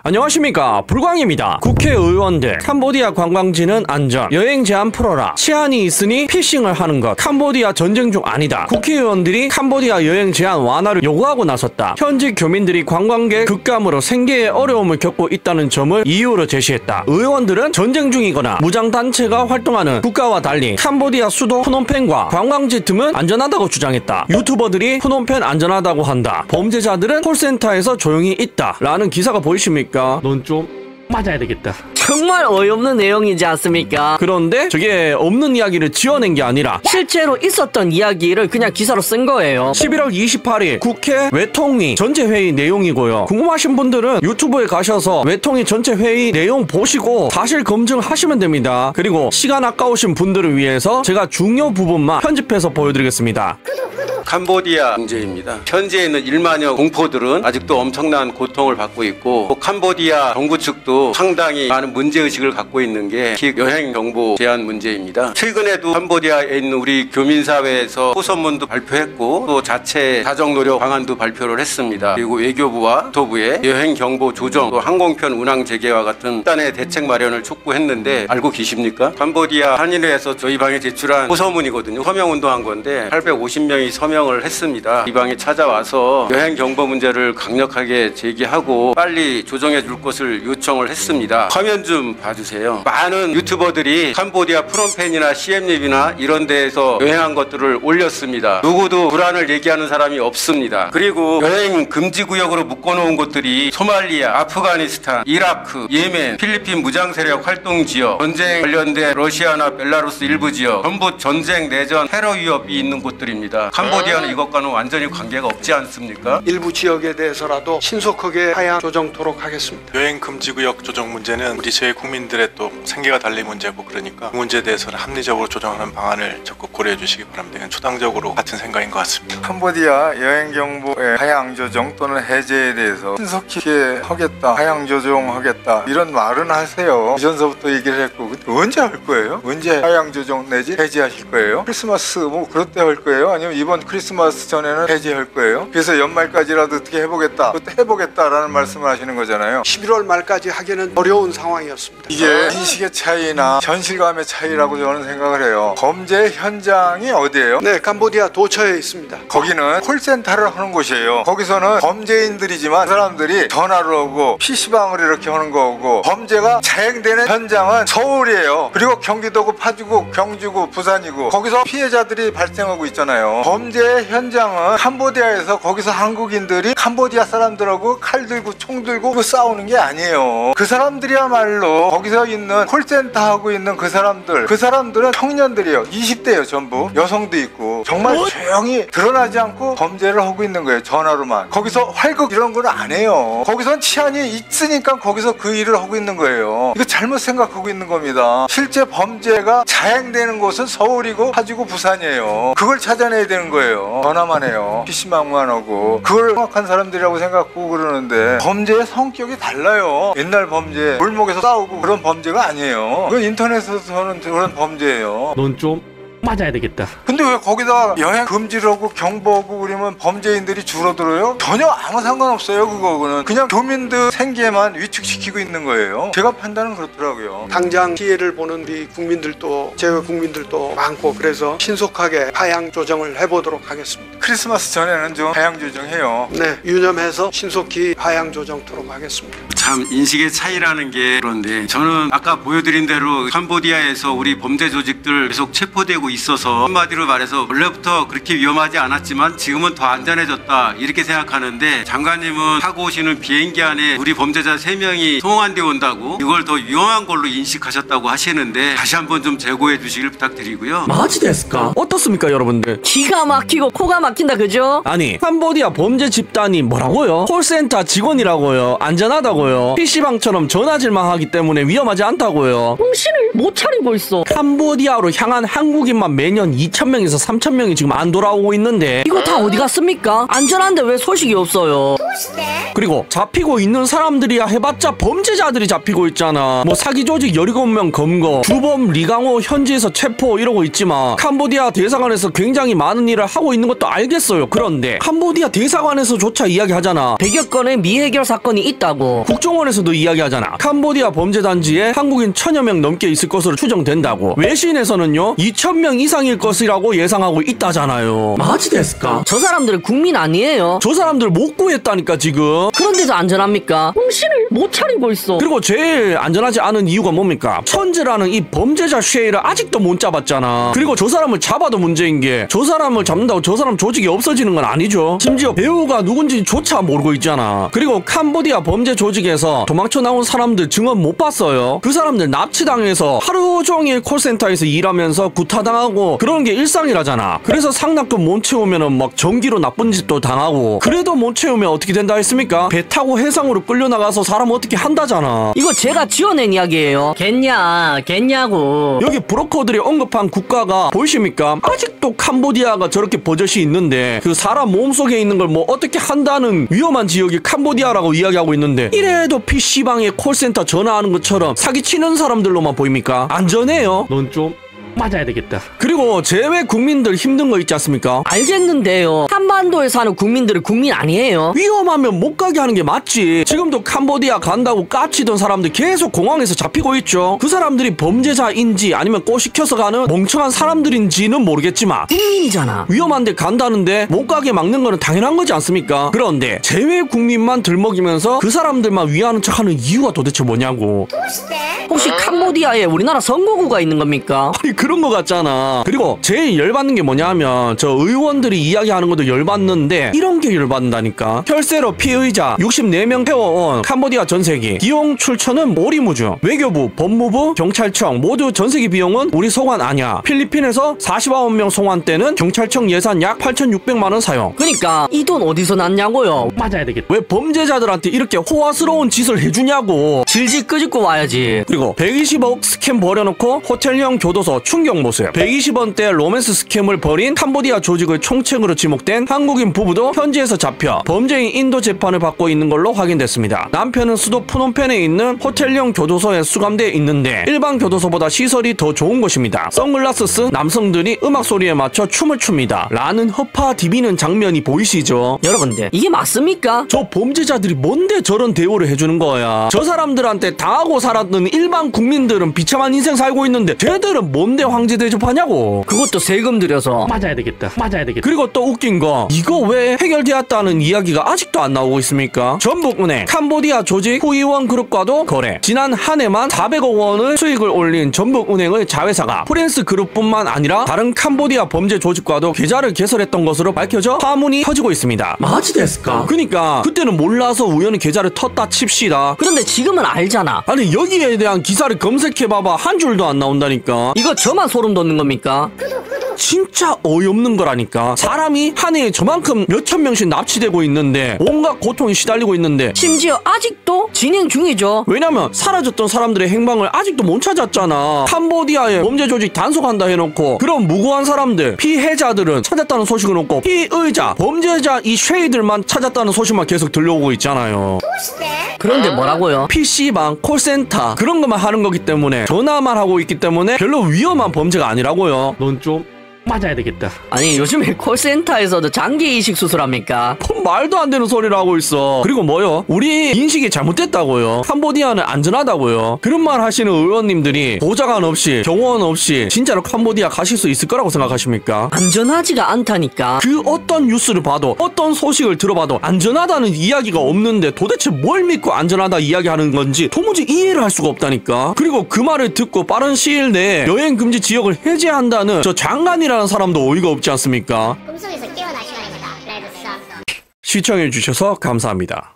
안녕하십니까, 불광입니다. 국회의원들 캄보디아 관광지는 안전, 여행 제한 풀어라, 치안이 있으니 피싱을 하는 것, 캄보디아 전쟁 중 아니다. 국회의원들이 캄보디아 여행 제한 완화를 요구하고 나섰다. 현지 교민들이 관광객 급감으로 생계에 어려움을 겪고 있다는 점을 이유로 제시했다. 의원들은 전쟁 중이거나 무장단체가 활동하는 국가와 달리 캄보디아 수도 프놈펜과 관광지 틈은 안전하다고 주장했다. 유튜버들이 프놈펜 안전하다고 한다, 범죄자들은 콜센터에서 조용히 있다 라는 기사가 보이십니까? 넌 좀 맞아야 되겠다. 정말 어이없는 내용이지 않습니까? 그런데 저게 없는 이야기를 지어낸 게 아니라 실제로 있었던 이야기를 그냥 기사로 쓴 거예요. 11월 28일 국회 외통위 전체 회의 내용이고요. 궁금하신 분들은 유튜브에 가셔서 외통위 전체 회의 내용 보시고 사실 검증하시면 됩니다. 그리고 시간 아까우신 분들을 위해서 제가 중요 부분만 편집해서 보여드리겠습니다. 캄보디아 문제입니다. 현지에 있는 1만여 공포들은 아직도 엄청난 고통을 받고 있고, 또 캄보디아 정부 측도 상당히 많은 문제의식을 갖고 있는 게 여행 정보 제한 문제입니다. 최근에도 캄보디아에 있는 우리 교민사회에서 호소문도 발표했고, 또 자체 사정노력 방안도 발표를 했습니다. 그리고 외교부와 국토부의 여행 정보 조정, 또 항공편 운항 재개와 같은 수단의 대책 마련을 촉구했는데 알고 계십니까? 캄보디아 한인회에서 저희 방에 제출한 호소문이거든요. 서명운동한 건데 850명이 서명을 했습니다. 이 방에 찾아와서 여행 정보 문제를 강력하게 제기하고 빨리 조정해 줄 것을 요청을 했습니다. 화면 좀 봐주세요. 많은 유튜버들이 캄보디아 프놈펜이나 시엠립이나 이런 데에서 여행한 것들을 올렸습니다. 누구도 불안을 얘기하는 사람이 없습니다. 그리고 여행 금지구역으로 묶어놓은 곳들이 소말리아, 아프가니스탄, 이라크, 예멘, 필리핀 무장세력 활동지역, 전쟁 관련된 러시아나 벨라루스 일부 지역, 전부 전쟁, 내전, 테러 위협이 있는 곳들입니다. 캄보디아는 이것과는 완전히 관계가 없지 않습니까? 일부 지역에 대해서라도 신속하게 하향 조정토록 하겠습니다. 여행 금지구역 조정 문제는 우리 저희 국민들의 또 생계가 달린 문제고, 그러니까 그 문제에 대해서는 합리적으로 조정하는 방안을 적극 고려해 주시기 바랍니다. 이건 초당적으로 같은 생각인 것 같습니다. 캄보디아 여행 정보의 하향 조정 또는 해제에 대해서 신속히 하겠다, 하향 조정하겠다 이런 말은 하세요. 이전서부터 얘기를 했고, 언제 할 거예요? 언제 하향 조정 내지 해제하실 거예요? 크리스마스 뭐 그럴 때 할 거예요? 아니면 이번 크리스마스 전에는 해제할 거예요? 그래서 연말까지라도 어떻게 해보겠다, 그때 해보겠다라는 말씀을 하시는 거잖아요. 11월 말까지 하기는 어려운 상황이었습니다. 이게 인식의 차이나 현실감의 차이라고 저는 생각을 해요. 범죄 현장이 어디예요? 네, 캄보디아 도처에 있습니다. 거기는 콜센터를 하는 곳이에요. 거기서는 범죄인들이지만 사람들이 전화를 오고 PC방을 이렇게 하는 거고, 범죄가 자행되는 현장은 서울이에요. 그리고 경기도고 파주고 경주고 부산이고, 거기서 피해자들이 발생하고 있잖아요. 범죄의 현장은 캄보디아에서, 거기서 한국인들이 캄보디아 사람들하고 칼 들고 총 들고 싸우는 게 아니에요. 그 사람들이야말로 거기서 있는 콜센터 하고 있는 그 사람들은 청년들이에요. 20대예요. 전부 여성도 있고, 정말 조용히 드러나지 않고 범죄를 하고 있는 거예요. 전화로만. 거기서 활극 이런 건 안 해요. 거기선 치안이 있으니까 거기서 그 일을 하고 있는 거예요. 이거 잘못 생각하고 있는 겁니다. 실제 범죄가 자행되는 곳은 서울이고 파주고 부산이에요. 그걸 찾아내야 되는 거예요. 전화만 해요. PC방만 하고. 그걸 정확한 사람들이라고 생각하고 그러는데, 범죄의 성격이 달라요. 옛날 범죄, 골목에서 싸우고 그런 범죄가 아니에요. 그건 인터넷에서 하는 그런 범죄예요. 넌 좀 맞아야 되겠다. 근데 왜 거기다 여행 금지를 하고 경보하고 그러면 범죄인들이 줄어들어요? 전혀 아무 상관없어요. 그거는 그냥 교민들 생계만 위축시키고 있는 거예요. 제가 판단은 그렇더라고요. 당장 피해를 보는 우리 국민들도, 제외 국민들도 많고, 그래서 신속하게 하향 조정을 해보도록 하겠습니다. 크리스마스 전에는 좀 하향 조정해요. 네, 유념해서 신속히 하향 조정토록 하겠습니다. 참 인식의 차이라는 게, 그런데 저는 아까 보여드린 대로 캄보디아에서 우리 범죄 조직들 계속 체포되고 있어서, 한마디로 말해서 원래부터 그렇게 위험하지 않았지만 지금은 더 안전해졌다 이렇게 생각하는데, 장관님은 타고 오시는 비행기 안에 우리 범죄자 3명이 송환되어 온다고 이걸 더 위험한 걸로 인식하셨다고 하시는데, 다시 한번 좀 재고해 주시길 부탁드리고요. 마지 됐을까? 어떻습니까, 여러분들? 기가 막히고 코가 막힌다, 그죠? 아니, 캄보디아 범죄 집단이 뭐라고요? 콜센터 직원이라고요? 안전하다고요? PC방처럼 전화질만 하기 때문에 위험하지 않다고요? 정신을 못 차리고 있어. 캄보디아로 향한 한국인 한국인만 매년 2,000명에서 3,000명이 지금 안 돌아오고 있는데 이거 다 어디 갔습니까? 안전한데 왜 소식이 없어요? 그리고 잡히고 있는 사람들이야 해봤자 범죄자들이 잡히고 있잖아. 뭐 사기 조직 17명 검거, 주범 리강호 현지에서 체포 이러고 있지만 캄보디아 대사관에서 굉장히 많은 일을 하고 있는 것도 알겠어요. 그런데 캄보디아 대사관에서조차 이야기하잖아. 100여 건의 미해결 사건이 있다고. 국정원에서도 이야기하잖아. 캄보디아 범죄단지에 한국인 1,000여 명 넘게 있을 것으로 추정된다고. 외신에서는요 2,000명 이상일 것이라고 예상하고 있다잖아요. 마지 됐을까? 저 사람들은 국민 아니에요. 저 사람들 못 구했다니까 지금. 그런데도 안전합니까? 정신을 못 차리고 있어. 그리고 제일 안전하지 않은 이유가 뭡니까? 천재라는 이 범죄자 쉐이를 아직도 못 잡았잖아. 그리고 저 사람을 잡아도 문제인 게 저 사람을 잡는다고 저 사람 조직이 없어지는 건 아니죠. 심지어 배우가 누군지조차 모르고 있잖아. 그리고 캄보디아 범죄 조직에서 도망쳐 나온 사람들 증언 못 봤어요. 그 사람들 납치당해서 하루 종일 콜센터에서 일하면서 구타당하고 그런 게 일상이라잖아. 그래서 상납금 못 채우면은 막 전기로 나쁜 짓도 당하고 그래도 못 채우면 어떻게 된다 했습니까? 배 타고 해상으로 끌려나가서 사람 어떻게 한다잖아. 이거 제가 지어낸 이야기예요. 겠냐고. 여기 브로커들이 언급한 국가가 보이십니까? 아직도 캄보디아가 저렇게 버젓이 있는데 그 사람 몸속에 있는 걸 뭐 어떻게 한다는 위험한 지역이 캄보디아라고 이야기하고 있는데 이래도 PC방에 콜센터 전화하는 것처럼 사기치는 사람들로만 보입니까? 안전해요? 넌 좀 맞아야 되겠다. 그리고 제외 국민들 힘든 거 있지 않습니까? 알겠는데요. 한반도에 사는 국민들은 국민 아니에요. 위험하면 못 가게 하는 게 맞지. 지금도 캄보디아 간다고 까치던 사람들 계속 공항에서 잡히고 있죠. 그 사람들이 범죄자인지 아니면 꼬시켜서 가는 멍청한 사람들인지는 모르겠지만 국민이잖아. 위험한데 간다는데 못 가게 막는 거는 당연한 거지 않습니까? 그런데 제외 국민만 들먹이면서 그 사람들만 위하는 척하는 이유가 도대체 뭐냐고. 혹시 캄보디아에 우리나라 선거구가 있는 겁니까? 아니 그런 거 같잖아. 그리고 제일 열받는 게 뭐냐면 저 의원들이 이야기하는 것도 열받는데 이런 게 열받는다니까. 혈세로 피의자 64명 태워온 캄보디아 전세기 비용 출처는 오리무중. 외교부, 법무부, 경찰청 모두 전세기 비용은 우리 소관 아니야. 필리핀에서 49명 송환 때는 경찰청 예산 약 8,600만원 사용. 그러니까 이 돈 어디서 났냐고요. 맞아야 되겠다. 왜 범죄자들한테 이렇게 호화스러운 짓을 해주냐고. 질질 끄집고 와야지. 그리고 120억 스캠 벌여놓고 호텔형 교도소 충격 모습. 120원대 로맨스 스캠을 벌인 캄보디아 조직의 총책으로 지목된 한국인 부부도 현지에서 잡혀 범죄인 인도 재판을 받고 있는 걸로 확인됐습니다. 남편은 수도 푸놈펜에 있는 호텔형 교도소에 수감돼 있는데 일반 교도소보다 시설이 더 좋은 곳입니다. 선글라스 쓴 남성들이 음악 소리에 맞춰 춤을 춥니다. 라는 허파 디비는 장면이 보이시죠? 여러분들 이게 맞습니까? 저 범죄자들이 뭔데 저런 대우를 해주는 거야. 저 사람들한테 당하고 살았던 일반 국민들은 비참한 인생 살고 있는데 쟤들은 뭔데 황제 대접하냐고. 그것도 세금 들여서. 맞아야 되겠다. 그리고 또 웃긴 거 이거 왜 해결되었다는 이야기가 아직도 안 나오고 있습니까? 전북은행 캄보디아 조직 후이원 그룹과도 거래. 지난 한 해만 400억 원을 수익을 올린 전북은행의 자회사가 프랜스 그룹뿐만 아니라 다른 캄보디아 범죄 조직과도 계좌를 개설했던 것으로 밝혀져 파문이 터지고 있습니다. 마지 됐을까? 그니까 그때는 몰라서 우연히 계좌를 텄다 칩시다. 그런데 지금은 알잖아. 아니 여기에 대한 기사를 검색해봐봐 한 줄도 안 나온다니까. 이거 저만 소름 돋는 겁니까? 진짜 어이없는 거라니까. 사람이 한 해에 저만큼 몇천 명씩 납치되고 있는데 온갖 고통이 시달리고 있는데 심지어 아직도 진행 중이죠. 왜냐면 사라졌던 사람들의 행방을 아직도 못 찾았잖아. 캄보디아에 범죄 조직 단속한다 해놓고 그런 무고한 사람들 피해자들은 찾았다는 소식은 없고 피의자 범죄자 이 쉐이들만 찾았다는 소식만 계속 들려오고 있잖아요. 그런데 뭐라고요? PC방, 콜센터 그런 것만 하는 거기 때문에 전화만 하고 있기 때문에 별로 위험한 범죄가 아니라고요. 넌 좀 맞아야 되겠다. 아니 요즘에 콜센터에서도 장기 이식 수술합니까? 말도 안 되는 소리를 하고 있어. 그리고 뭐요? 우리 인식이 잘못됐다고요. 캄보디아는 안전하다고요. 그런 말 하시는 의원님들이 보좌관 없이 경호원 없이 진짜로 캄보디아 가실 수 있을 거라고 생각하십니까? 안전하지가 않다니까. 그 어떤 뉴스를 봐도 어떤 소식을 들어봐도 안전하다는 이야기가 없는데 도대체 뭘 믿고 안전하다 이야기하는 건지 도무지 이해를 할 수가 없다니까. 그리고 그 말을 듣고 빠른 시일 내에 여행 금지 지역을 해제한다는 저 장관이라는 사람도 어이가 없지 않습니까? 꿈속에서 깨어나셔야 합니다. 라이브 썸. 시청해주셔서 감사합니다.